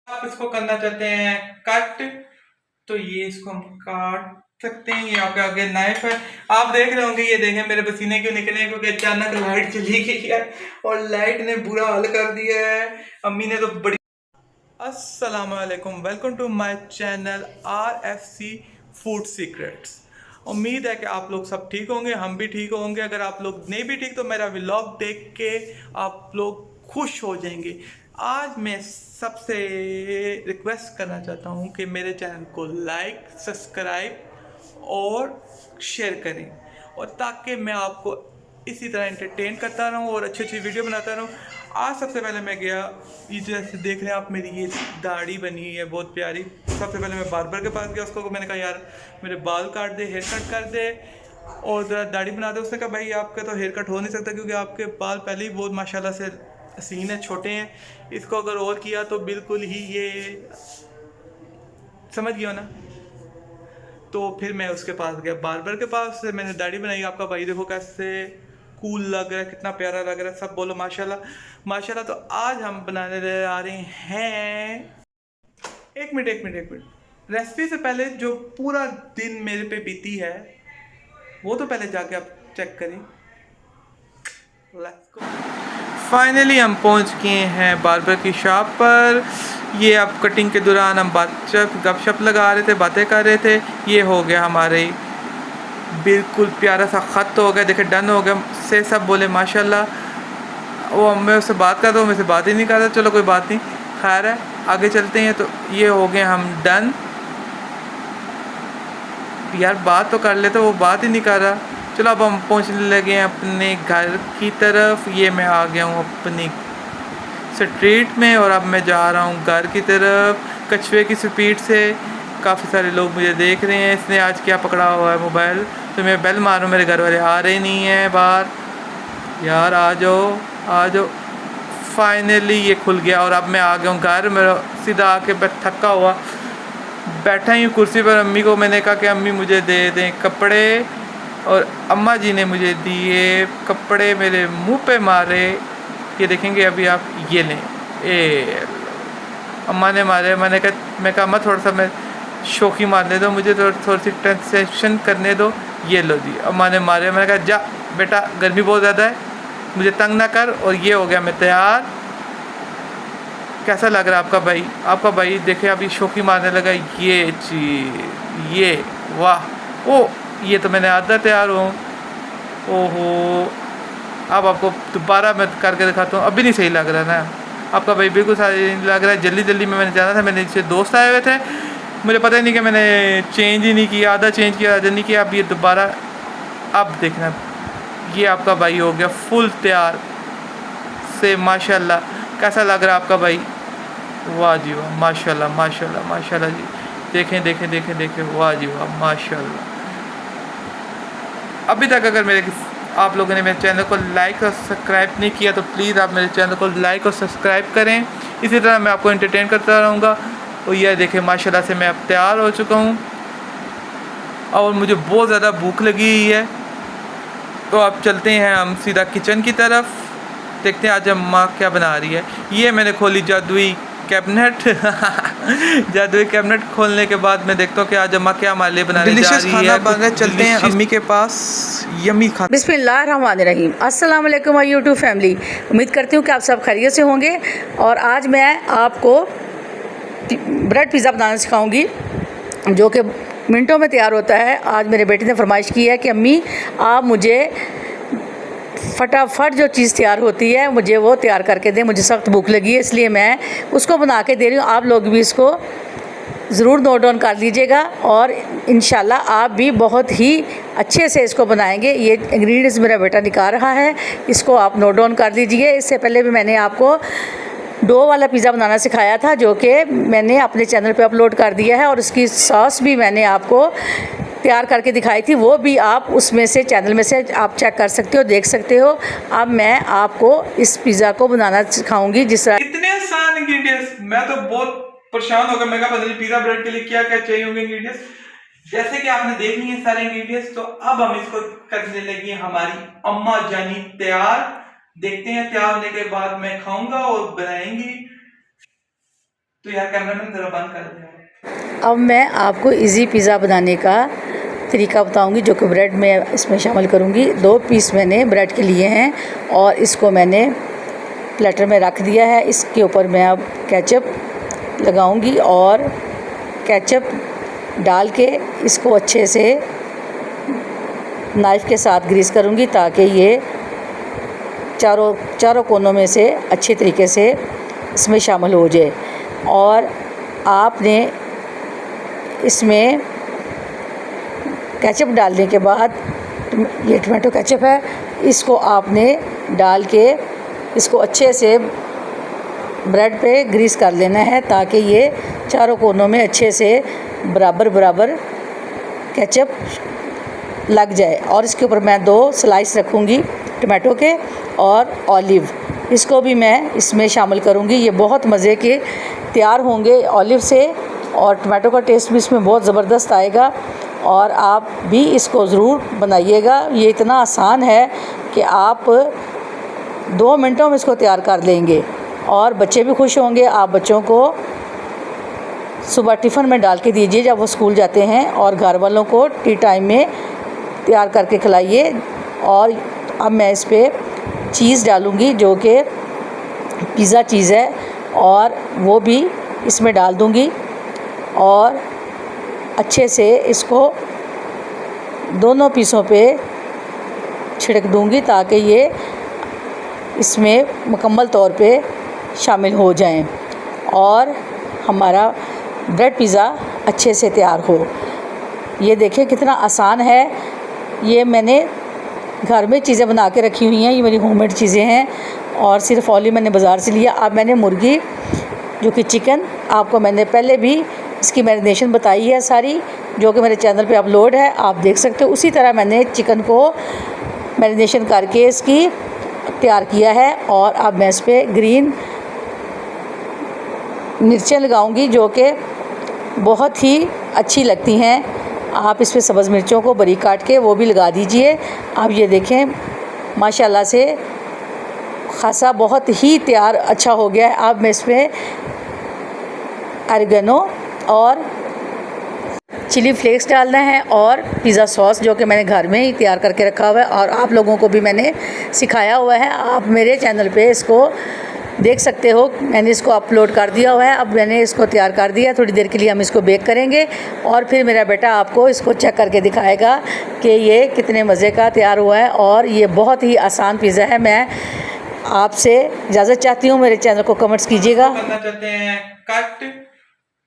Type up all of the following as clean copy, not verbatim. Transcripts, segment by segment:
आप इसको करना चाहते हैं कट, तो ये इसको हम काट सकते हैं। यहाँ पे आगे नाइफ है। आप देख रहे होंगे, ये देखें मेरे पसीने क्यों निकले हैं, क्योंकि अचानक लाइट चली गई है और लाइट ने बुरा हाल कर दिया है। अम्मी ने तो बड़ी। अस्सलाम वालेकुम, welcome to my channel RFC food secrets. उम्मीद है कि आप लोग सब ठीक होंगे, हम भी ठीक होंगे। अगर आप लोग नहीं भी ठीक तो मेरा व्लॉग देख के आप लोग खुश हो जाएंगे। आज मैं सबसे रिक्वेस्ट करना चाहता हूं कि मेरे चैनल को लाइक, सब्सक्राइब और शेयर करें, और ताकि मैं आपको इसी तरह एंटरटेन करता रहूं और अच्छी अच्छी वीडियो बनाता रहूं। आज सबसे पहले मैं गया, ये जैसे देख रहे हैं आप, मेरी ये दाढ़ी बनी हुई है बहुत प्यारी। सबसे पहले मैं बार्बर के पास गया, उसको मैंने कहा यार मेरे बाल काट दे, हेयर कट कर दे और ज़रा दाढ़ी बना दे। उसने कहा भाई आपका तो हेयर कट हो नहीं सकता, क्योंकि आपके बाल पहले ही बहुत माशाल्लाह से हसीन है, छोटे हैं। इसको अगर और किया तो बिल्कुल ही ये समझ गया ना। तो फिर मैं उसके पास गया, बार्बर के पास से मैंने दाढ़ी बनाई। आपका भाई देखो कैसे कूल लग रहा है, कितना प्यारा लग रहा है। सब बोलो माशाल्लाह माशाल्लाह। तो आज हम बनाने आ रहे हैं, एक मिनट रेसिपी से पहले जो पूरा दिन मेरे पे बीती है वो तो पहले जाके आप चेक करें। Let's go. फाइनली हम पहुंच गए हैं बार्बर की शॉप पर। ये अब कटिंग के दौरान हम गपशप लगा रहे थे, बातें कर रहे थे। ये हो गया हमारे बिल्कुल प्यारा सा ख़त तो हो गया, देखे डन हो गया से सब बोले माशाल्लाह। वो मैं उससे बात करता हूँ, मेरे से बात ही नहीं करता। चलो कोई बात नहीं, खैर है, आगे चलते हैं। तो ये हो गए हम डन। यार बात तो कर ले, तो वो बात ही नहीं कर रहा। चलो अब हम पहुँचने लगे हैं अपने घर की तरफ। ये मैं आ गया हूँ अपनी स्ट्रीट में और अब मैं जा रहा हूँ घर की तरफ कछुए की स्पीड से। काफ़ी सारे लोग मुझे देख रहे हैं, इसने आज क्या पकड़ा हुआ है मोबाइल। तो मैं बेल मारूँ, मेरे घर वाले आ रहे नहीं हैं बाहर। यार आ जाओ आ जाओ। फाइनली ये खुल गया और अब मैं आ गया हूँ घर। मेरा सीधा आके थका हुआ बैठा ही कुर्सी पर। अम्मी को मैंने कहा कि अम्मी मुझे दे दें कपड़े, और अम्मा जी ने मुझे दिए कपड़े, मेरे मुंह पे मारे। ये देखेंगे अभी आप, ये लें। ए अम्मा ने मारे। मैं कहा अम्मा थोड़ा सा मैं शौकी मारने दो, मुझे थोड़ी सी ट्रांसलेशन करने दो। ये लो जी, अम्मा ने मारे। मैंने कहा जा बेटा, गर्मी बहुत ज़्यादा है, मुझे तंग ना कर। और ये हो गया मैं तैयार। कैसा लग रहा है आपका भाई? आपका भाई देखे अभी शौकी मारने लगा। ये चीज़, ये वाह, ओ ये तो मैंने आधा तैयार हूँ। ओहो, अब आपको दोबारा मैं करके दिखाता हूँ। अभी नहीं सही लग रहा ना आपका भाई, बिल्कुल सही नहीं लग रहा है। जल्दी जल्दी में मैंने जाना था, मेरे नीचे दोस्त आए हुए थे, मुझे पता ही नहीं कि मैंने चेंज ही नहीं किया, आधा चेंज किया आधा नहीं किया। अब ये दोबारा, अब देखना, ये आपका भाई हो गया फुल तैयार से माशाल्लाह। कैसा लग रहा है आपका भाई? वाह जी वाह, माशाल्लाह माशाल्लाह माशाल्लाह जी। देखें देखें देखें देखें, वाह जी वाह माशाल्लाह। अभी तक अगर आप लोगों ने मेरे चैनल को लाइक और सब्सक्राइब नहीं किया तो प्लीज़ आप मेरे चैनल को लाइक और सब्सक्राइब करें। इसी तरह मैं आपको एंटरटेन करता रहूँगा। और यह देखें माशाल्लाह से मैं अब तैयार हो चुका हूँ और मुझे बहुत ज़्यादा भूख लगी हुई है। तो अब चलते हैं हम सीधा किचन की तरफ, देखते हैं आज अम्मा क्या बना रही है। ये मैंने खोली जादुई कैबिनेट जादुई कैबिनेट खोलने के बाद मैं देखता हूँ कि आज अम्मा क्या हमारे लिए बनाने जा रही है। बन रहा है, चलते हैं अम्मी के पास। यम्मी खाना। बिस्मिल्लाहिर्रहमानिर्रहीम। अस्सलाम वालेकुम माय यूट्यूब फैमिली। उम्मीद करती हूँ कि आप सब खैरियत से होंगे। और आज मैं आपको ब्रेड पिज़्ज़ा बनाना सिखाऊंगी, जो कि मिनटों में तैयार होता है। आज मेरे बेटे ने फरमाइश की है कि अम्मी आप मुझे फटाफट जो चीज़ तैयार होती है मुझे वो तैयार करके दें, मुझे सख्त भूख लगी है, इसलिए मैं उसको बना के दे रही हूँ। आप लोग भी इसको ज़रूर नोट डाउन कर लीजिएगा और इंशाल्लाह आप भी बहुत ही अच्छे से इसको बनाएंगे। ये इंग्रेडिएंट्स मेरा बेटा निकाल रहा है, इसको आप नोट डाउन कर लीजिए। इससे पहले भी मैंने आपको डो वाला पिज़्ज़ा बनाना सिखाया था, जो कि मैंने अपने चैनल पे अपलोड कर दिया है, और उसकी सॉस भी मैंने आपको तैयार करके दिखाई थी, वो भी आप उसमें से चैनल में से आप चेक कर सकते हो, देख सकते हो। अब मैं आपको इस पिज़्ज़ा को बनाना सिखाऊंगी जिस तरह। इतने आसान इंग्रेडिएंट्स, मैं तो बहुत परेशान हो गया। मैं कहा पता नहीं पिज़्ज़ा ब्रेड के लिए क्या क्या चाहिए होंगे इंग्रेडिएंट्स। जैसे कि आपने देख लिए सारे इंग्रेडिएंट्स, तो अब हम इसको करने लगी हमारी अम्मा जानी तैयार। देखते हैं तैयार होने के बाद मैं खाऊंगा और बनाएंगी। तो यार कैमरामैन जरा बंद कर दे। अब मैं आपको इजी पिज़्ज़ा बनाने का तरीका बताऊंगी, जो कि ब्रेड में इसमें शामिल करूंगी। 2 पीस मैंने ब्रेड के लिए हैं और इसको मैंने प्लेटर में रख दिया है। इसके ऊपर मैं अब केचप लगाऊंगी और केचप डाल के इसको अच्छे से नाइफ़ के साथ ग्रीस करूंगी ताकि ये चारों कोनों में से अच्छे तरीके से इसमें शामिल हो जाए। और आपने इसमें केचप डालने के बाद, ये टमाटो केचप है, इसको आपने डाल के इसको अच्छे से ब्रेड पे ग्रीस कर लेना है ताकि ये चारों कोनों में अच्छे से बराबर केचप लग जाए। और इसके ऊपर मैं 2 स्लाइस रखूँगी टमाटो के और ऑलिव, इसको भी मैं इसमें शामिल करूँगी। ये बहुत मज़े के तैयार होंगे ऑलिव से और टमाटो का टेस्ट भी इसमें बहुत ज़बरदस्त आएगा। और आप भी इसको ज़रूर बनाइएगा। ये इतना आसान है कि आप 2 मिनटों में इसको तैयार कर लेंगे और बच्चे भी खुश होंगे। आप बच्चों को सुबह टिफ़िन में डाल के दीजिए जब वो स्कूल जाते हैं, और घर वालों को टी टाइम में तैयार करके खिलाइए। और अब मैं इस पर चीज़ डालूँगी जो कि पिज़्ज़ा चीज़ है, और वो भी इसमें डाल दूँगी और अच्छे से इसको दोनों पीसों पे छिड़क दूँगी ताकि ये इसमें मुकम्मल तौर पे शामिल हो जाएं और हमारा ब्रेड पिज़्ज़ा अच्छे से तैयार हो। ये देखिए कितना आसान है। ये मैंने घर में चीज़ें बना के रखी हुई हैं, ये मेरी होममेड चीज़ें हैं और सिर्फ ऑलिव मैंने बाज़ार से लिया। अब मैंने मुर्गी जो कि चिकन, आपको मैंने पहले भी इसकी मैरिनेशन बताई है सारी, जो कि मेरे चैनल पे अपलोड है, आप देख सकते हो। उसी तरह मैंने चिकन को मैरिनेशन करके इसकी तैयार किया है। और अब मैं इस पर ग्रीन मिर्चें लगाऊंगी जो कि बहुत ही अच्छी लगती हैं। आप इस पर सब्ज़ मिर्चों को बारीक काट के वो भी लगा दीजिए। आप ये देखें माशाल्लाह से खासा बहुत ही तैयार अच्छा हो गया है। अब मैं इसमें ऑरिगेनो और चिली फ्लेक्स डालना है और पिज़्ज़ा सॉस जो कि मैंने घर में ही तैयार करके रखा हुआ है और आप लोगों को भी मैंने सिखाया हुआ है। आप मेरे चैनल पे इसको देख सकते हो, मैंने इसको अपलोड कर दिया हुआ है। अब मैंने इसको तैयार कर दिया, थोड़ी देर के लिए हम इसको बेक करेंगे और फिर मेरा बेटा आपको इसको चेक करके दिखाएगा कि ये कितने मज़े का तैयार हुआ है। और ये बहुत ही आसान पिज़्ज़ा है। मैं आपसे इजाज़त चाहती हूँ, मेरे चैनल को कमेंट्स कीजिएगा। करना चाहते हैं कट,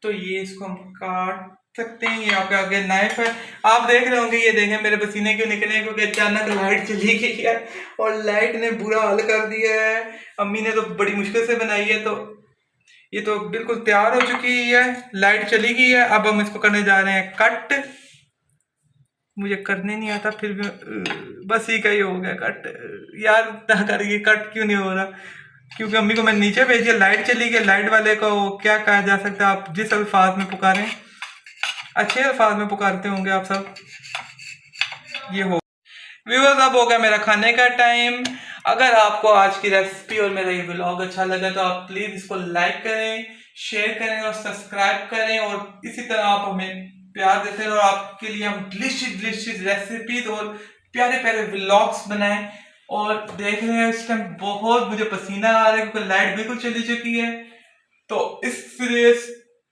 तो ये इसको हम काट सकते हैं। यहाँ पे आगे नाइफ है, आप देख रहे होंगे। ये देखें मेरे पसीने क्यों निकले हैं, क्योंकि अचानक लाइट चली गई है और लाइट ने बुरा हाल कर दिया है। अम्मी ने तो बड़ी मुश्किल से बनाई है, तो ये तो बिल्कुल तैयार हो चुकी है। लाइट चली गई है, अब हम इसको करने जा रहे हैं कट। मुझे करने नहीं आता, फिर भी बस ही का ही हो गया कट। यार ना करिए, कट क्यों नहीं हो रहा, क्योंकि अम्मी को मैं नीचे भेजी, लाइट चली गई। लाइट वाले को क्या कहा जा सकता है, आप जिस अल्फाज में पुकारें, अच्छे अल्फाज में पुकारते होंगे आप सब। ये हो व्यूअर्स, अब हो गया मेरा खाने का टाइम। अगर आपको आज की रेसिपी और मेरा ये व्लॉग अच्छा लगा तो आप प्लीज़ इसको लाइक करें, शेयर करें और सब्सक्राइब करें। और इसी तरह आप हमें प्यार देते रहो, आपके लिए हम डिलीशियस रेसिपीज और प्यारे प्यारे व्लॉग्स बनाएं। और देख रहे हैं इस टाइम बहुत मुझे पसीना आ रहा है क्योंकि लाइट बिल्कुल चली चुकी है। तो इसलिए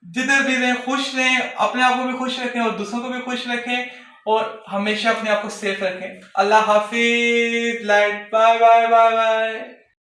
जिधर भी रहें खुश रहें, अपने आप को भी खुश रखें और दूसरों को भी खुश रखें और हमेशा अपने आप को सेफ रखें। अल्लाह हाफिज। Light bye bye bye bye.